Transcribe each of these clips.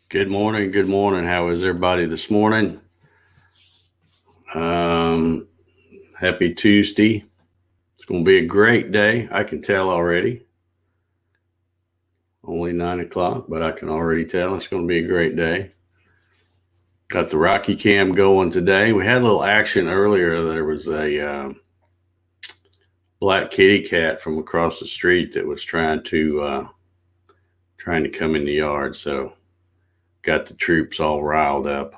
Good morning. Good morning. How is everybody this morning? Happy Tuesday. It's going to be a great day. I can tell already. Only 9 o'clock, but I can already tell it's going to be a great day. Got the Rocky Cam going today. We had a little action earlier. There was a black kitty cat from across the street that was trying to come in the yard. So got the troops all riled up.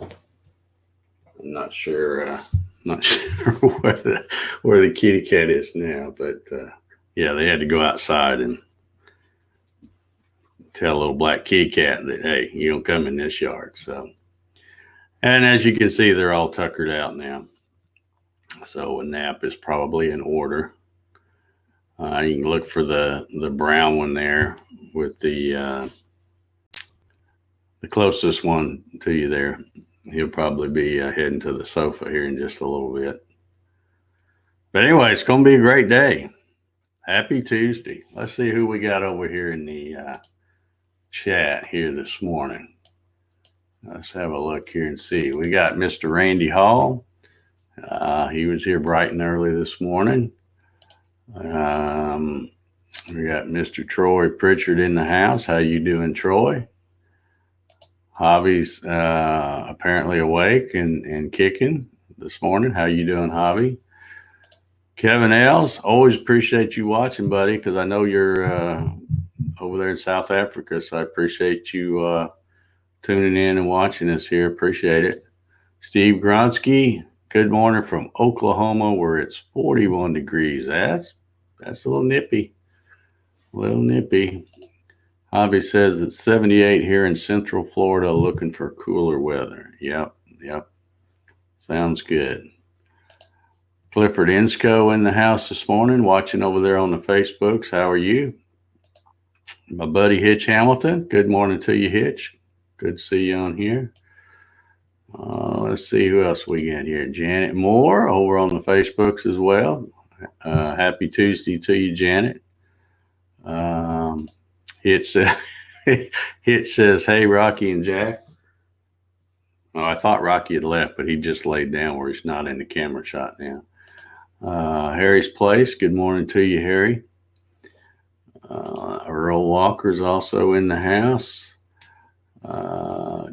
I'm not sure where the kitty cat is now, but yeah, they had to go outside and tell a little black kitty cat that, hey, you don't come in this yard. So, and as you can see, they're all tuckered out now. So a nap is probably in order. You can look for the brown one there with the closest one to you there. He'll probably be heading to the sofa here in just a little bit. But anyway, it's going to be a great day. Happy Tuesday. Let's see who we got over here in the chat here this morning. Let's have a look here and see. We got Mr. Randy Hall. He was here bright and early this morning. We got Mr. Troy Pritchard in the house. How you doing, Troy? Javi's apparently awake and kicking this morning. How you doing, Javi? Kevin Els, always appreciate you watching, buddy, because I know you're over there in South Africa, so I appreciate you tuning in and watching us here. Appreciate it. Steve Gronsky, good morning from Oklahoma, where it's 41 degrees. That's a little nippy. Javi says it's 78 here in Central Florida, looking for cooler weather. Yep. Sounds good. Clifford Insco in the house this morning, watching over there on the Facebooks. How are you? My buddy Hitch Hamilton. Good morning to you, Hitch. Good to see you on here. Let's see who else we got here. Janet Moore over on the Facebooks as well. Happy Tuesday to you, Janet. Hitch says, hey, Rocky and Jack. Oh, I thought Rocky had left, but he just laid down where he's not in the camera shot now. Harry's Place, good morning to you, Harry. Earl Walker's also in the house.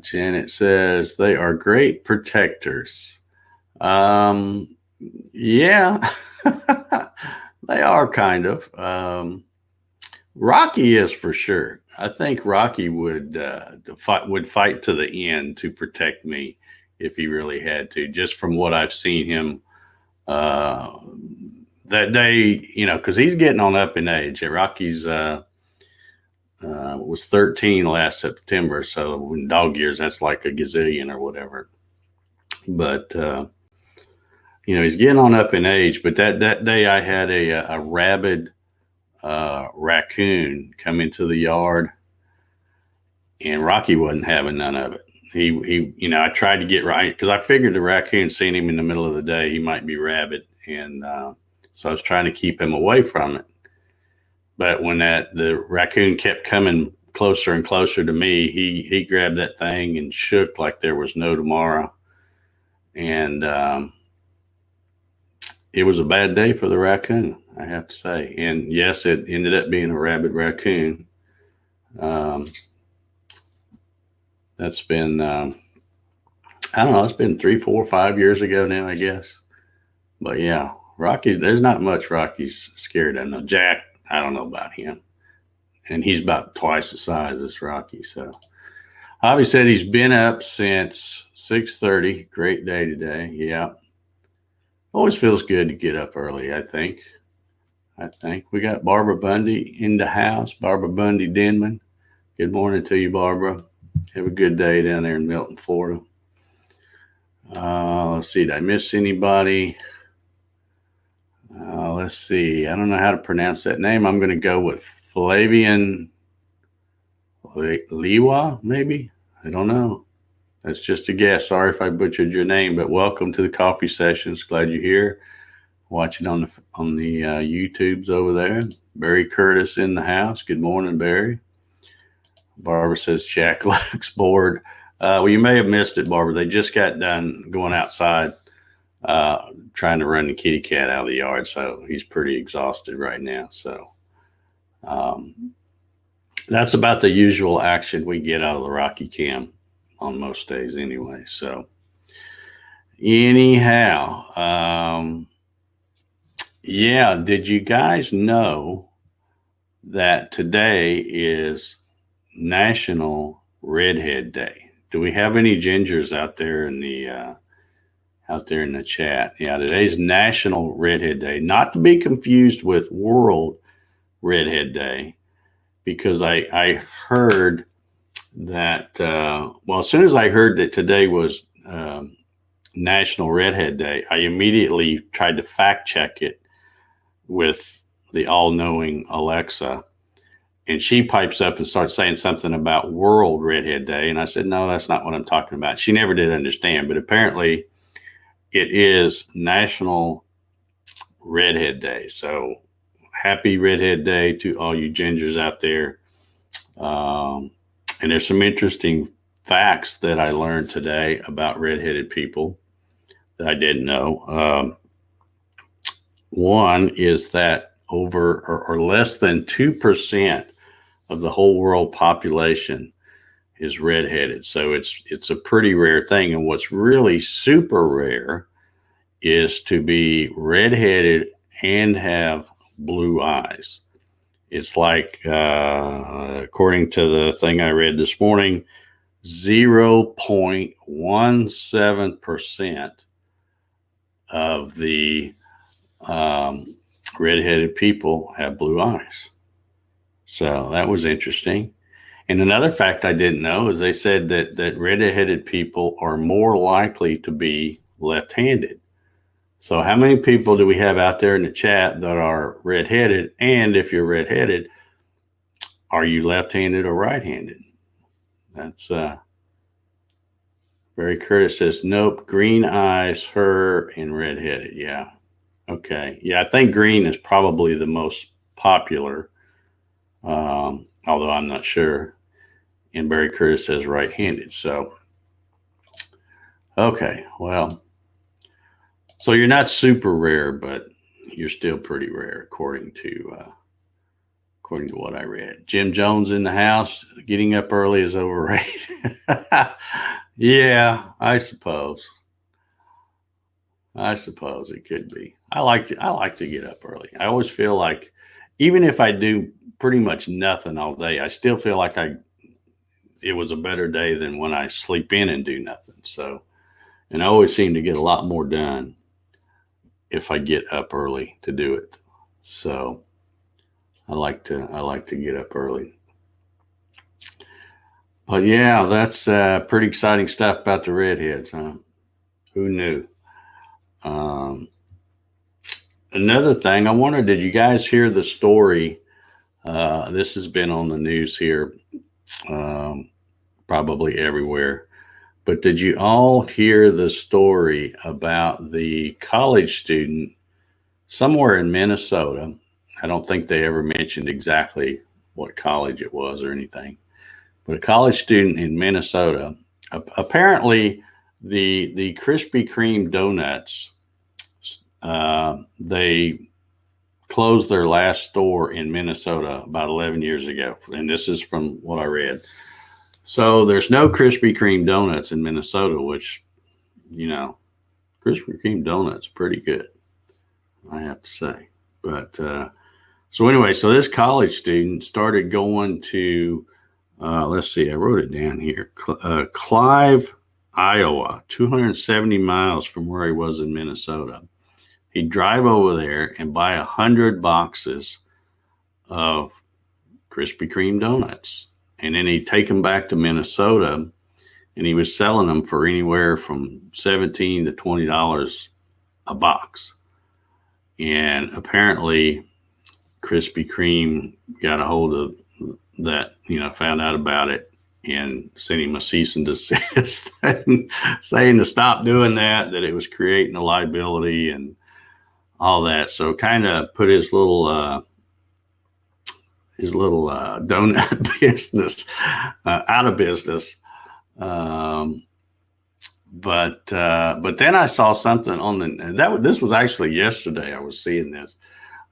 Janet says, they are great protectors. Yeah, they are kind of. Rocky is for sure. I think Rocky would fight to the end to protect me if he really had to, just from what I've seen him that day, because he's getting on up in age. Rocky's was 13 last September, so in dog years, that's like a gazillion or whatever. But he's getting on up in age. But that day, I had a rabid raccoon come into the yard, and Rocky wasn't having none of it. He I tried to get right because I figured the raccoon, seeing him in the middle of the day, he might be rabid, and so I was trying to keep him away from it. But when the raccoon kept coming closer and closer to me, he grabbed that thing and shook like there was no tomorrow, and it was a bad day for the raccoon, I have to say. And yes, it ended up being a rabid raccoon. That's been, I don't know, it's been 3, 4, 5 years ago now, I guess. But yeah, there's not much Rocky's scared of. Now, Jack, I don't know about him. And he's about twice the size as Rocky. So, Javi said he's been up since 6:30. Great day today. Yeah. Always feels good to get up early, I think. We got Barbara Bundy in the house. Barbara Bundy Denman. Good morning to you, Barbara. Have a good day down there in Milton, Florida. Let's see. Did I miss anybody? Let's see. I don't know how to pronounce that name. I'm going to go with Flavian Liwa, maybe. I don't know. That's just a guess. Sorry if I butchered your name, but welcome to the coffee sessions. Glad you're here. Watching on the YouTubes over there. Barry Curtis in the house. Good morning, Barry. Barbara says Jack looks bored. Well, you may have missed it, Barbara. They just got done going outside, trying to run the kitty cat out of the yard. So he's pretty exhausted right now. So that's about the usual action we get out of the Rocky Cam on most days anyway. So anyhow, yeah, did you guys know that today is National Redhead Day? Do we have any gingers out there in the chat? Yeah, today's National Redhead Day, not to be confused with World Redhead Day, because I heard that well, as soon as I heard that today was National Redhead Day, I immediately tried to fact check it with the all-knowing Alexa, and she pipes up and starts saying something about World Redhead Day, and I said, no, that's not what I'm talking about. She never did understand, but apparently it is National Redhead Day. So happy Redhead Day to all you gingers out there. And there's some interesting facts that I learned today about redheaded people that I didn't know. One is that over or less than 2% of the whole world population is redheaded. So it's a pretty rare thing. And what's really super rare is to be redheaded and have blue eyes. It's like, according to the thing I read this morning, 0.17% of the redheaded people have blue eyes. So that was interesting. And another fact I didn't know is they said that redheaded people are more likely to be left-handed. So how many people do we have out there in the chat that are redheaded? And if you're redheaded, are you left-handed or right-handed? That's Barry Curtis says, nope, green eyes, her, and redheaded. Yeah. Okay. Yeah, I think green is probably the most popular, although I'm not sure. And Barry Curtis says right-handed. So, okay, well, so you're not super rare, but you're still pretty rare, according to what I read. Jim Jones in the house. Getting up early is overrated. Yeah, I suppose it could be. I like to get up early. I always feel like, even if I do pretty much nothing all day, I still feel like it was a better day than when I sleep in and do nothing. So, and I always seem to get a lot more done if I get up early to do it. So I like to get up early. But yeah, that's pretty exciting stuff about the redheads, huh? Who knew? Another thing I wondered, did you guys hear the story? This has been on the news here, probably everywhere. But did you all hear the story about the college student somewhere in Minnesota? I don't think they ever mentioned exactly what college it was or anything. But a college student in Minnesota, apparently the Krispy Kreme donuts, they closed their last store in Minnesota about 11 years ago. And this is from what I read. So there's no Krispy Kreme donuts in Minnesota, which, Krispy Kreme donuts pretty good, I have to say. But so anyway, so this college student started going to, let's see, I wrote it down here, Clive, Iowa, 270 miles from where he was in Minnesota. He'd drive over there and buy 100 boxes of Krispy Kreme donuts. And then he'd take them back to Minnesota, and he was selling them for anywhere from $17 to $20 a box. And apparently Krispy Kreme got a hold of that, found out about it and sent him a cease and desist saying to stop doing that it was creating a liability and all that. So kind of put his little donut business out of business. Um, but then I saw something on this was actually yesterday. I was seeing this,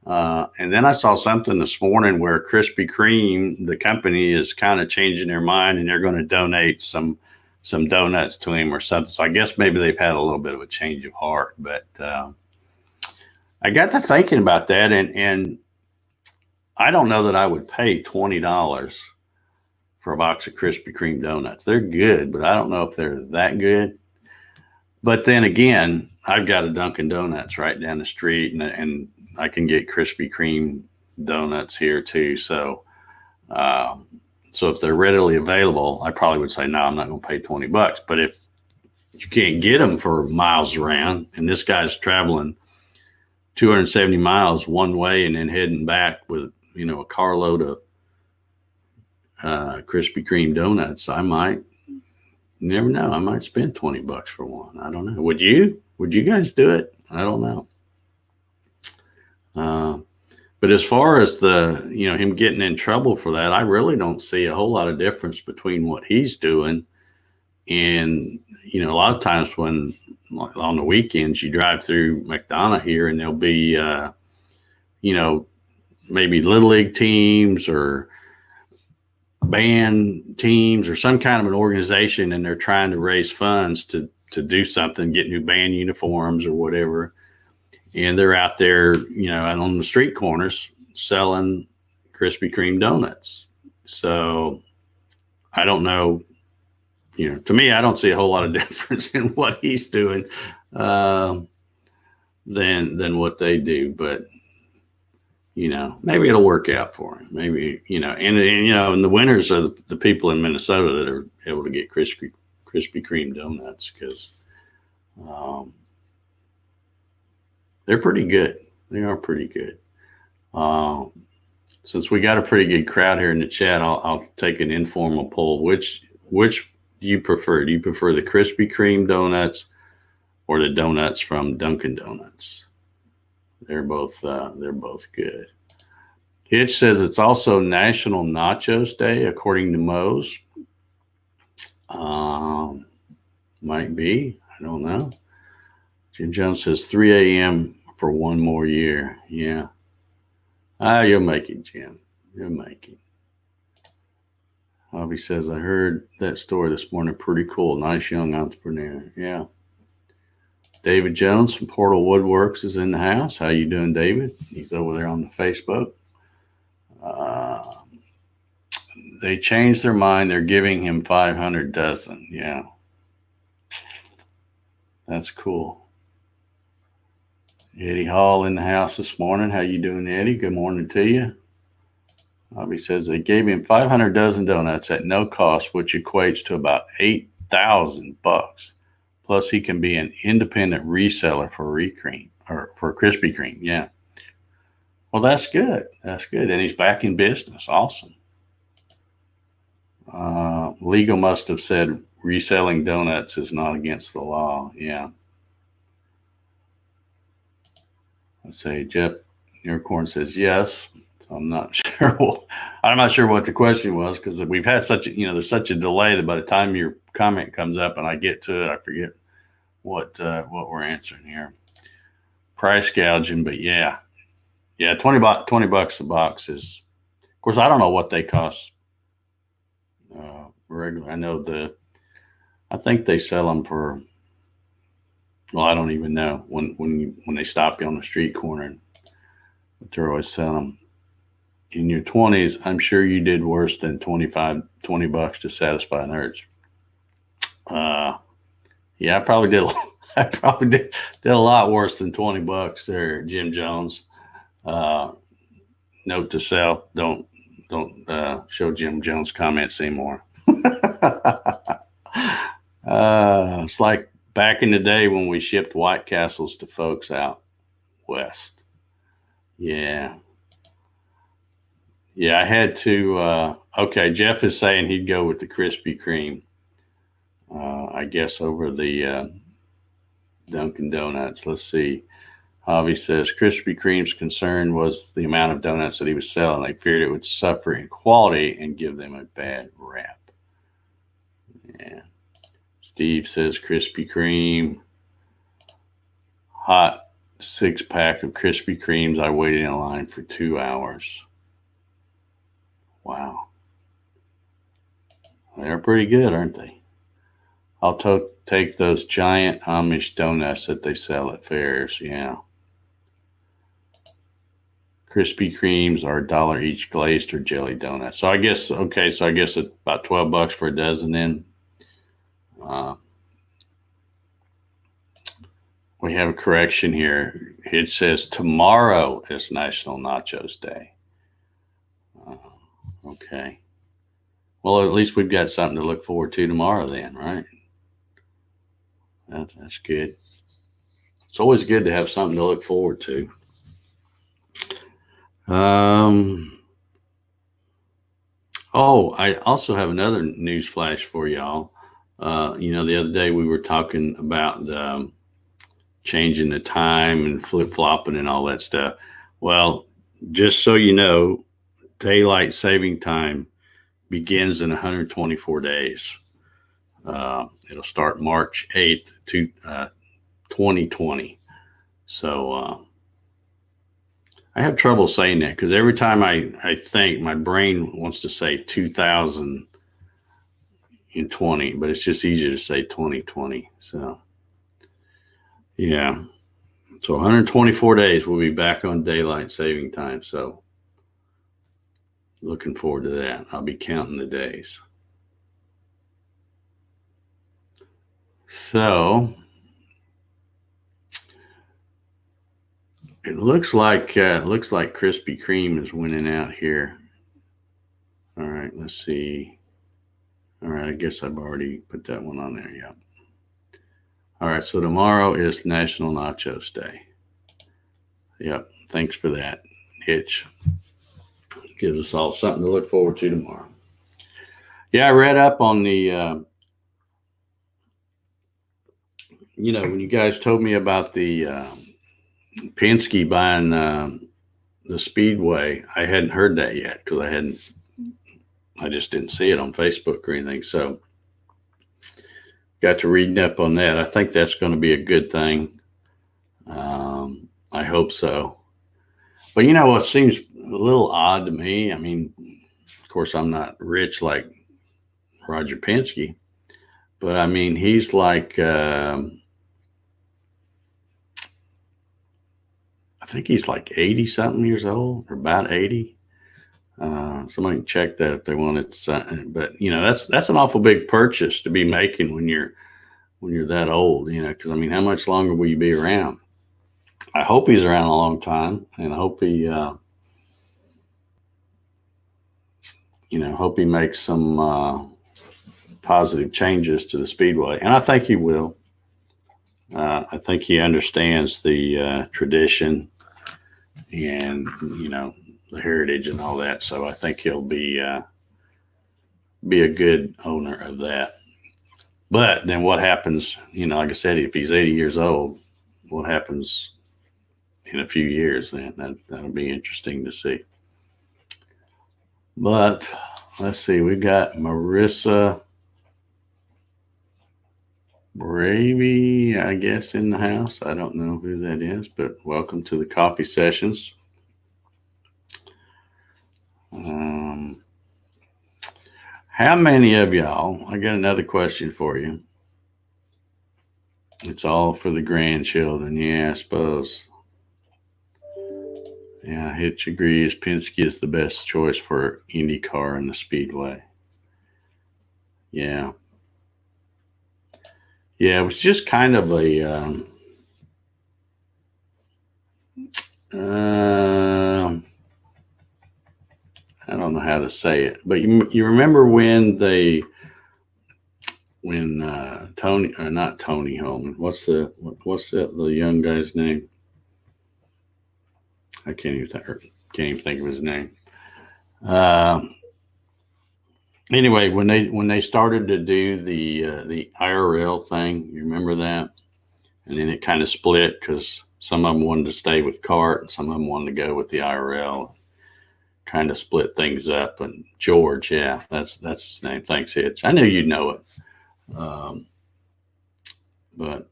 and then I saw something this morning where Krispy Kreme, the company, is kind of changing their mind and they're going to donate some donuts to him or something. So I guess maybe they've had a little bit of a change of heart. But I got to thinking about that, and I don't know that I would pay $20 for a box of Krispy Kreme donuts. They're good, but I don't know if they're that good. But then again, I've got a Dunkin' Donuts right down the street, and I can get Krispy Kreme donuts here too. So if they're readily available, I probably would say, no, I'm not going to pay $20. But if you can't get them for miles around, and this guy's traveling 270 miles one way and then heading back with, a carload of Krispy Kreme donuts, I might, you never know, I might spend $20 for one. I don't know. Would you guys do it? I don't know. But as far as him getting in trouble for that, I really don't see a whole lot of difference between what he's doing and, a lot of times when on the weekends you drive through McDonough here and there'll be, maybe little league teams or band teams or some kind of an organization, and they're trying to raise funds to do something, get new band uniforms or whatever. And they're out there, out on the street corners selling Krispy Kreme donuts. So I don't know, to me, I don't see a whole lot of difference in what he's doing than what they do. But, maybe it'll work out for him. Maybe, and the winners are the people in Minnesota that are able to get Krispy Kreme donuts because they're pretty good. They are pretty good. Since we got a pretty good crowd here in the chat, I'll take an informal poll. Which do you prefer? Do you prefer the Krispy Kreme donuts or the donuts from Dunkin' Donuts? They're both good. Hitch says it's also National Nachos Day, according to Moe's. Might be. I don't know. Jim Jones says 3 a.m. for one more year. Yeah. You'll make it, Jim. You'll make it. Bobby says, I heard that story this morning. Pretty cool. Nice young entrepreneur. Yeah. David Jones from Portal Woodworks is in the house. How you doing, David? He's over there on the Facebook. They changed their mind. They're giving him 500 dozen. Yeah. That's cool. Eddie Hall in the house this morning. How you doing, Eddie? Good morning to you. Bobby says they gave him 500 dozen donuts at no cost, which equates to about $8,000. Plus, he can be an independent reseller for Krispy Kreme. Yeah. Well, that's good. That's good. And he's back in business. Awesome. Legal must have said reselling donuts is not against the law. Yeah. Let's say Jeff Unicorn says yes. So I'm not sure. I'm not sure what the question was because we've had there's such a delay that by the time your comment comes up and I get to it, I forget what we're answering here. Price gouging, but yeah, $20 a box is. Of course, I don't know what they cost regular. I think they sell them for. Well, I don't even know when they stop you on the street corner, but they're always selling them. In your 20s, I'm sure you did worse than $20 to satisfy an urge. Yeah, I probably did. I probably did a lot worse than $20 there, Jim Jones. Note to self: don't show Jim Jones comments anymore. It's like back in the day when we shipped White Castles to folks out west. Yeah. Yeah, I had to. Okay, Jeff is saying he'd go with the Krispy Kreme. I guess over the Dunkin' Donuts. Let's see. Javi says Krispy Kreme's concern was the amount of donuts that he was selling. They feared it would suffer in quality and give them a bad rap. Yeah. Steve says Krispy Kreme. Hot 6-pack of Krispy Kremes. I waited in line for 2 hours. Wow. They're pretty good, aren't they? I'll take those giant Amish donuts that they sell at fairs. Yeah. Krispy Kremes are $1 each, glazed or jelly donuts. So I guess it's about $12 for a dozen then. We have a correction here. It says tomorrow is National Nachos Day. Okay. Well, at least we've got something to look forward to tomorrow then, right? That's good. It's always good to have something to look forward to. I also have another news flash for y'all. The other day we were talking about changing the time and flip-flopping and all that stuff. Well, just so you know, daylight saving time begins in 124 days. It'll start March 8th to 2020. So I have trouble saying that because every time I think, my brain wants to say 2020, but it's just easier to say 2020. So, yeah. So 124 days, we'll be back on daylight saving time. So looking forward to that. I'll be counting the days. So it looks like Krispy Kreme is winning out here. All right, let's see. All right, I guess I've already put that one on there. Yep. All right, so tomorrow is National Nachos Day. Yep, thanks for that, Hitch. Gives us all something to look forward to tomorrow. Yeah, I read up on the, when you guys told me about the Penske buying the Speedway, I hadn't heard that yet because I just didn't see it on Facebook or anything. So got to reading up on that. I think that's going to be a good thing. I hope so. But what seems a little odd to me, I mean, of course, I'm not rich like Roger Penske, but I mean, he's like, I think he's like 80 something years old or about 80. Somebody can check that if they want it. But that's an awful big purchase to be making when you're that old, because I mean, how much longer will you be around? I hope he's around a long time, and I hope he, hope he makes some positive changes to the Speedway, and I think he will. I think he understands the tradition and the heritage and all that. So I think he'll be a good owner of that. But then what happens? Like I said, if he's 80 years old, what happens in a few years? Then that'll be interesting to see. But let's see, we got Marissa Bravey, I guess, in the house. I don't know who that is, but welcome to the coffee sessions. How many of y'all, I got another question for you. It's all for the grandchildren. Yeah, I suppose. Yeah, Hitch agrees. Penske is the best choice for IndyCar and the Speedway. Yeah. Yeah, it was just kind of a I don't know how to say it, but you remember when Tony, or not Tony Holman, what's the young guy's name? I can't even think of his name. Anyway, when they started to do the IRL thing, you remember that, and then it kind of split because Some of them wanted to stay with cart, and some of them wanted to go with the IRL. Kind of split things up. And George, yeah, that's his name. Thanks, Hitch. I knew you'd know it. But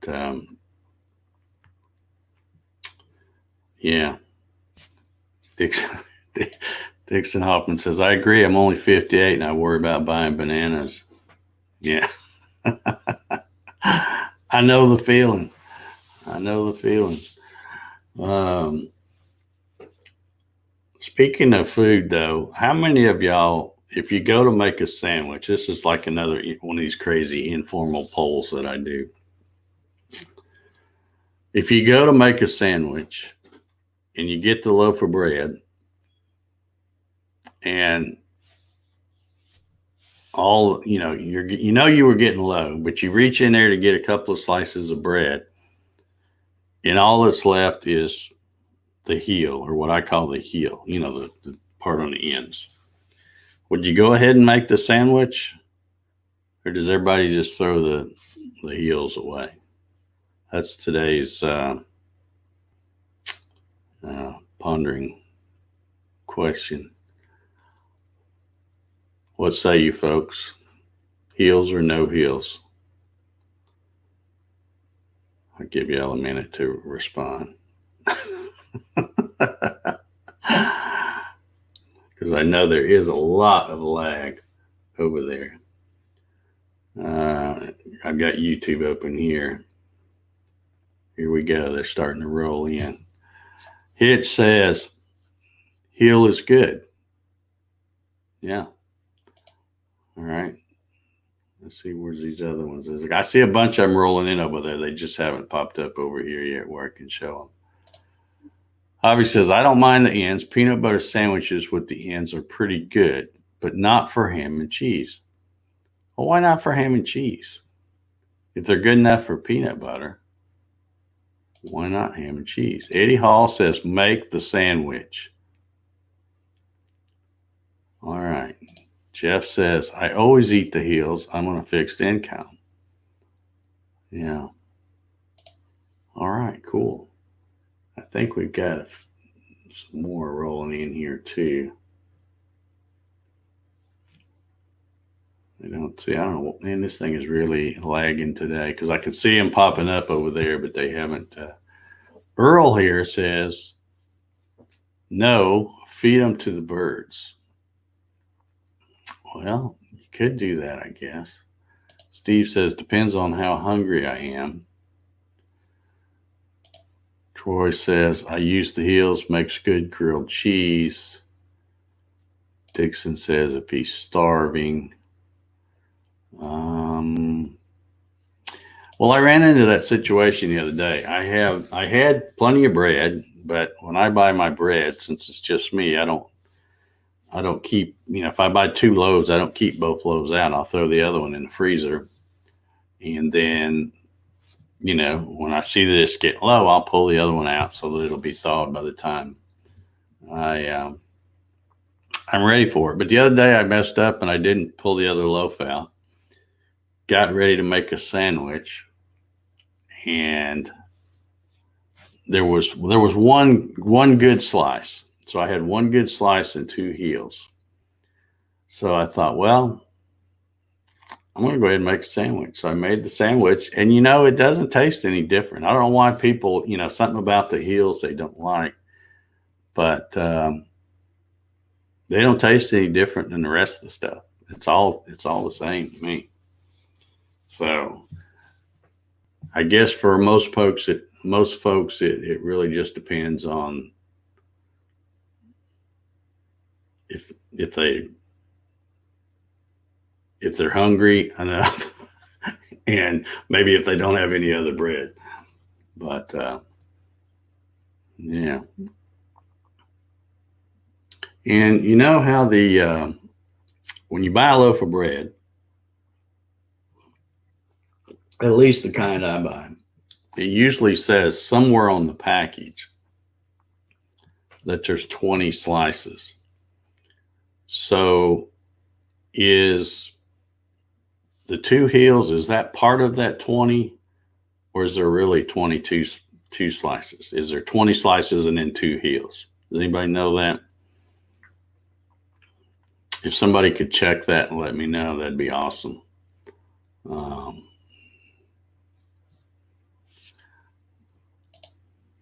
yeah, Dixon Hoffman says, I agree. I'm only 58 and I worry about buying bananas. Yeah. I know the feeling. Speaking of food, though, how many of y'all, if you go to make a sandwich, this is like another one of these crazy informal polls that I do. If you go to make a sandwich and you get the loaf of bread and all, you were getting low, but you reach in there to get a couple of slices of bread, and all that's left is the heel, or what I call the heel, the part on the ends. Would you go ahead and make the sandwich, or does everybody just throw the heels away? That's today's pondering question. What say you folks? Heels or no heels? I'll give you all a minute to respond. Because I know there is a lot of lag over there. I've got YouTube open here. Here we go. They're starting to roll in. Hitch says, heel is good. Yeah. All right. Let's see, where's these other ones? I see a bunch of them rolling in over there. They just haven't popped up over here yet where I can show them. Javi says, I don't mind the ends. Peanut butter sandwiches with the ends are pretty good, but not for ham and cheese. Well, why not for ham and cheese? If they're good enough for peanut butter, why not ham and cheese? Eddie Hall says, make the sandwich. All right. Jeff says, I always eat the heels. I'm on a fixed income. Yeah. All right, cool. I think we've got some more rolling in here too. I don't know. Man, this thing is really lagging today because I can see them popping up over there, but they haven't. Earl here says, no, feed them to the birds. Well, you could do that, I guess. Steve says, depends on how hungry I am. Troy says, I use the heels, makes good grilled cheese. Dixon says, if he's starving. Well, I ran into that situation the other day. I had plenty of bread, but when I buy my bread, since it's just me, I don't keep, if I buy 2 loaves, I don't keep both loaves out. I'll throw the other one in the freezer. And then, when I see this get low, I'll pull the other one out so that it'll be thawed by the time I'm ready for it. But the other day I messed up and I didn't pull the other loaf out. Got ready to make a sandwich. And there was one good slice. So I had 1 good slice and 2 heels. So I thought, well, I'm going to go ahead and make a sandwich. So I made the sandwich, and it doesn't taste any different. I don't know why people, something about the heels they don't like, but they don't taste any different than the rest of the stuff. It's all the same to me. So I guess for most folks, it really just depends on if they're hungry enough and maybe if they don't have any other bread. But yeah. And you know how when you buy a loaf of bread, at least the kind I buy, it usually says somewhere on the package that there's 20 slices. So is the 2 heels, is that part of that 20, or is there really 22 2 slices? Is there 20 slices and then 2 heels? Does anybody know that? If somebody could check that and let me know, that'd be awesome.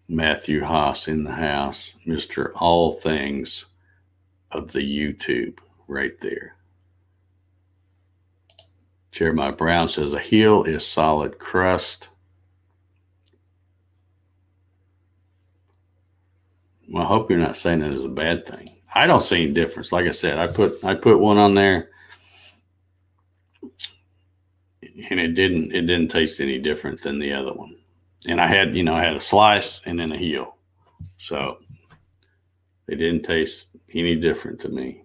Matthew Haas in the house, Mr. All Things of the YouTube, right there. Jeremiah Brown says a heel is solid crust. Well, I hope you're not saying that as a bad thing. I don't see any difference. Like I said, I put one on there, and it didn't taste any different than the other one. And I had a slice and then a heel, so it didn't taste any different to me.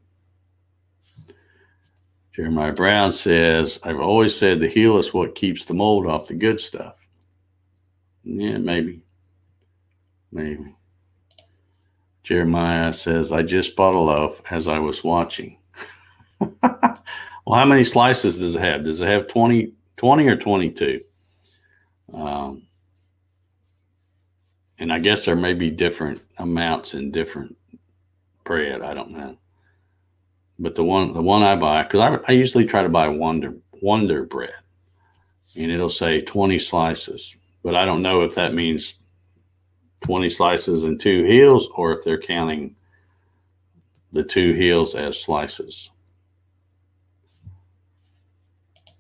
Jeremiah Brown says, I've always said the heel is what keeps the mold off the good stuff. Yeah, maybe. Jeremiah says, I just bought a loaf as I was watching. Well, how many slices does it have? Does it have 20 or 22? And I guess there may be different amounts in different bread. I don't know. But the one I buy, because I usually try to buy Wonder bread, and it'll say 20 slices. But I don't know if that means 20 slices and 2 heels, or if they're counting the 2 heels as slices.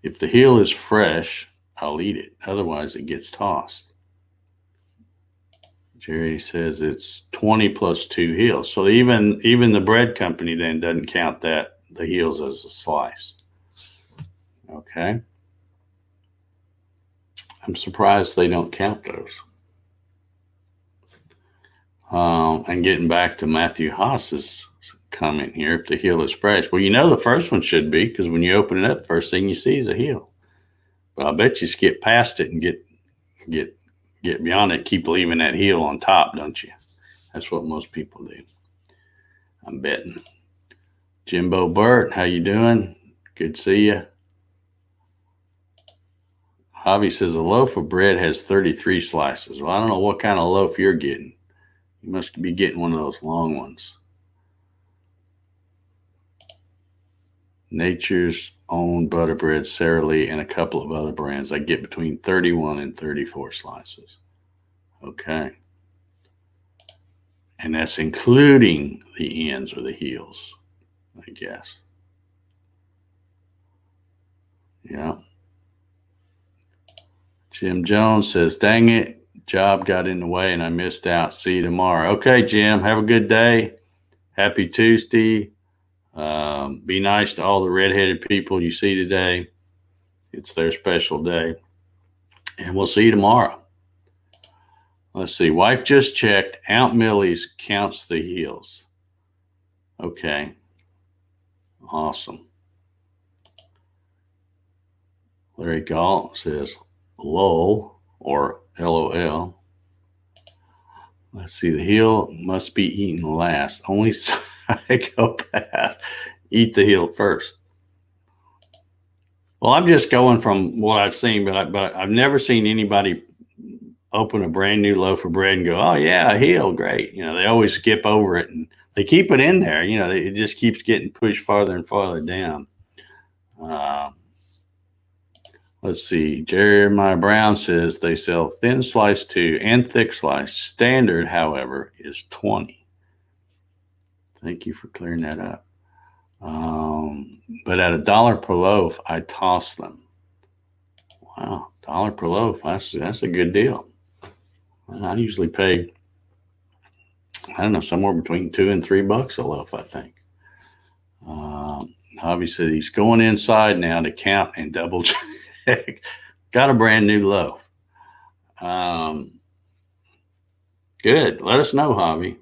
If the heel is fresh, I'll eat it. Otherwise, it gets tossed. Jerry says it's 20 plus 2 heels. So even the bread company then doesn't count the heels as a slice. Okay. I'm surprised they don't count those. And getting back to Matthew Haas's comment here, if the heel is fresh. Well, the first one should be, because when you open it up, the first thing you see is a heel. But I bet you skip past it and get beyond it, keep leaving that heel on top, don't you? That's what most people do, I'm betting. Jimbo Burt, how you doing? Good to see you. Javi says a loaf of bread has 33 slices. Well, I don't know what kind of loaf you're getting. You must be getting one of those long ones. Nature's Own Butter Bread, Sara Lee, and a couple of other brands. I get between 31 and 34 slices. Okay. And that's including the ends or the heels, I guess. Yeah. Jim Jones says, dang it, job got in the way and I missed out. See you tomorrow. Okay, Jim, have a good day. Happy Tuesday. Be nice to all the redheaded people you see today. It's their special day. And we'll see you tomorrow. Let's see. Wife just checked. Aunt Millie's counts the heels. Okay. Awesome. Larry Galt says, lol or LOL. Let's see. The heel must be eaten last. Only psychopath eat the heel first. Well, I'm just going from what I've seen, but I've never seen anybody open a brand new loaf of bread and go, oh yeah, a heel, great. They always skip over it and they keep it in there. It just keeps getting pushed farther and farther down. Let's see. Jeremiah Brown says they sell thin slice 2 and thick slice. Standard, however, is 20. Thank you for clearing that up. But at $1 per loaf, I toss them. Wow, $1 per loaf. That's a good deal. I usually pay, I don't know, somewhere between $2 and $3 a loaf, I think. Obviously, he's going inside now to count and double check. Got a brand new loaf. Good. Let us know, Javi.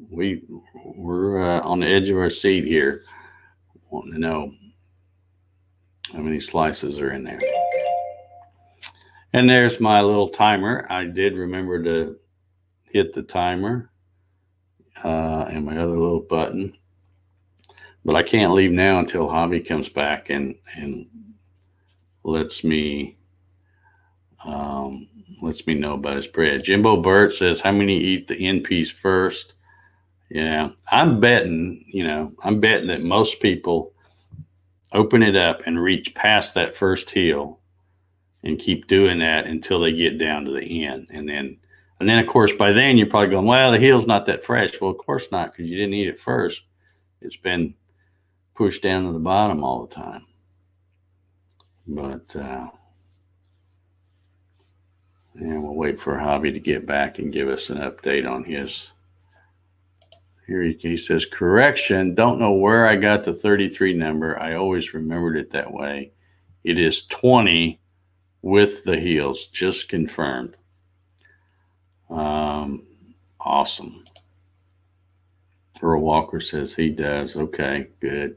We're on the edge of our seat here, wanting to know how many slices are in there. And there's my little timer. I did remember to hit the timer and my other little button, but I can't leave now until Javi comes back and lets me lets me know about his bread. Jimbo Burt says, how many eat the end piece first? Yeah, I'm betting that most people open it up and reach past that first heel and keep doing that until they get down to the end. And then of course, by then you're probably going, well, the heel's not that fresh. Well, of course not, because you didn't eat it first. It's been pushed down to the bottom all the time. But, and we'll wait for Javi to get back and give us an update on his. Here he says, correction, don't know where I got the 33 number. I always remembered it that way. It is 20 with the heels, just confirmed. Awesome. Earl Walker says he does. Okay, good.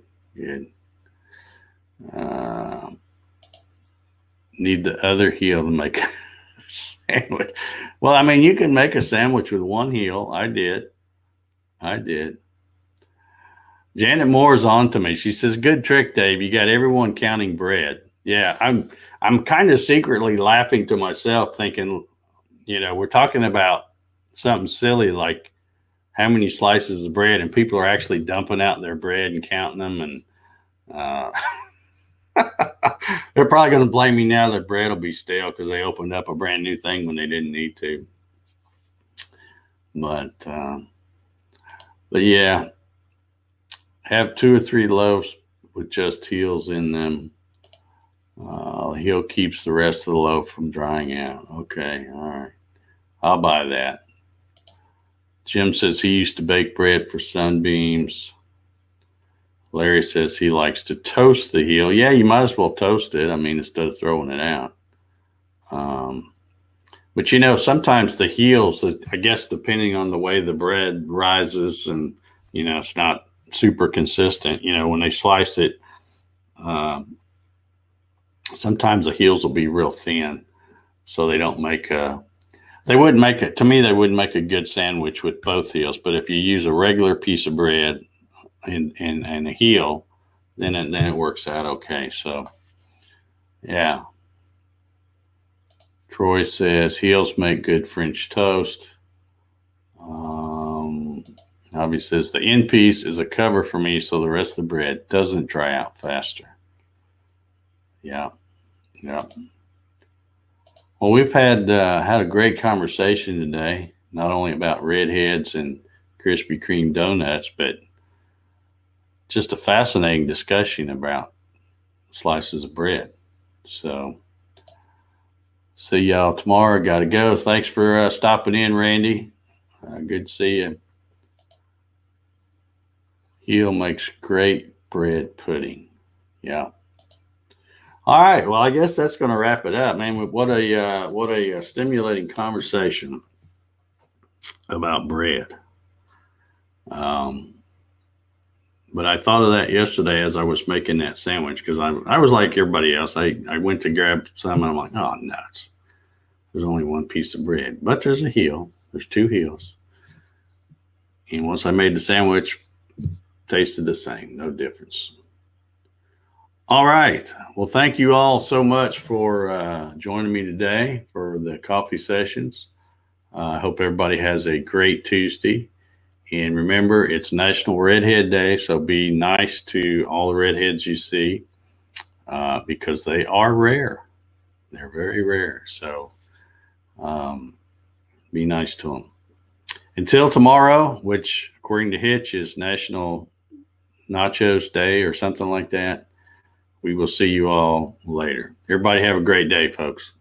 Need the other heel to make a sandwich. Well, I mean, you can make a sandwich with one heel. I did. Janet Moore's on to me. She says, good trick, Dave. You got everyone counting bread. Yeah, I'm kind of secretly laughing to myself, thinking, we're talking about something silly like how many slices of bread, and people are actually dumping out their bread and counting them. And they're probably going to blame me now that bread will be stale because they opened up a brand new thing when they didn't need to. But yeah, have 2 or 3 loaves with just heels in them. Heel keeps the rest of the loaf from drying out. Okay, all right. I'll buy that. Jim says he used to bake bread for Sunbeams. Larry says he likes to toast the heel. Yeah, you might as well toast it. I mean, instead of throwing it out. But, sometimes the heels, I guess, depending on the way the bread rises and, it's not super consistent. When they slice it, sometimes the heels will be real thin. So they don't make they wouldn't make it, to me, they wouldn't make a good sandwich with both heels. But if you use a regular piece of bread and a heel, then it works out okay. So, yeah. Troy says heels make good French toast. Javi says the end piece is a cover for me so the rest of the bread doesn't dry out faster. Yeah. Well, we've had a great conversation today, not only about redheads and Krispy Kreme donuts, but just a fascinating discussion about slices of bread. So, see y'all tomorrow. Got to go. Thanks for stopping in, Randy. Good to see you. Heel makes great bread pudding. Yeah. All right. Well, I guess that's going to wrap it up, man. What a stimulating conversation about bread. But I thought of that yesterday as I was making that sandwich because I was like everybody else. I went to grab some and I'm like, oh, nuts. There's only one piece of bread, but there's a heel. There's 2 heels. And once I made the sandwich, tasted the same. No difference. All right. Well, thank you all so much for joining me today for the coffee sessions. I hope everybody has a great Tuesday. And remember, it's National Redhead Day, so be nice to all the redheads you see because they are rare. They're very rare. So be nice to them. Until tomorrow, which according to Hitch is National Nachos Day or something like that. We will see you all later. Everybody have a great day, folks.